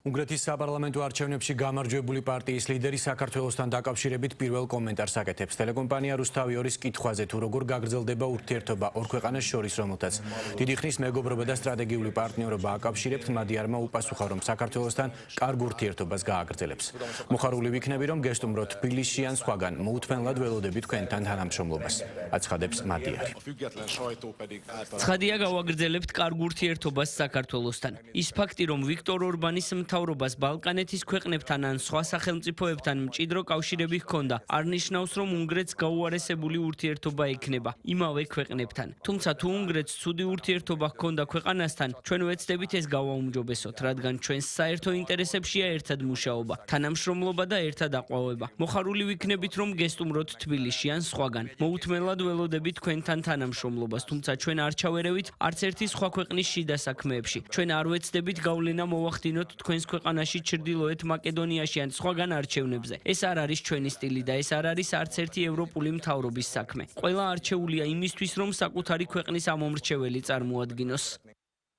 უნგრეთის საპარლამენტო არჩევნებში გამარჯვებული პარტიის ლიდერი საქართველოსთან დაკავშირებით პირველ კომენტარს აკეთებს. ტელეკომპანია რუსთავი 2-ის კითხვაზე თუ როგორ გაგრძელდება ურთიერთობა ორ ქვეყანას შორის, რომელთაც დიდი ხნის მეგობრობა და სტრატეგიული პარტნიორობა აკავშირებთ, მადიარმა უპასუხა, რომ საქართველოსთან კარგ ურთიერთობას გააგრძელებს. მოხარული ვიქნები, რომ გესტუმროთ თბილისში ან სხვაგან, მოუთმენლად ველოდებით თქვენთან თანამშრომლობას, აცხადებს მადიარი. ცხადია, გავაგრძელებთ კარგ ურთიერთობას საქართველოსთან. ის ფაქტი, რომ ვიქტორ ორბანის მთავრობას ბალკანეთის ქვეყნებთან ან სხვა სახელმწიფოებთან მჭიდრო კავშირები ჰქონდა, არ ნიშნავს, რომ უნგრეთს გაუარესებული ურთიერთობა ექნება იმავე ქვეყნებთან. თუმცა თუ უნგრეთს ცუდი ურთიერთობა ჰქონდა ქვეყანასთან, ჩვენ ვეცდებით ეს გავაუმჯობესოთ, რადგან ჩვენს საერთო ინტერესებშია ერთად მუშაობა, თანამშრომლობა და ერთად აყვავება. მოხარული ვიქნებით, რომ გესტუმროთ თბილისში ან სხვაგან. მოუთმენლად ველოდებით თქვენთან თანამშრომლობას, თუმცა ჩვენ არ ჩავერევით არც ერთი სხვა ქვეყნის შიდა საქმეებში. ჩვენ არ ვეცდებით გავლენა მოვახდინოთ თქვენს ქვეყანაში, ჩრდილოეთ მაკედონიაში ან სხვაგან არჩევნებზე. ეს არ არის ჩვენი სტილი და ეს არ არის არც ერთი ევროპული მთავრობის საქმე. ყველა არჩეულია იმისთვის, რომ საკუთარი ქვეყნის ამომრჩეველი წარმოადგინოს.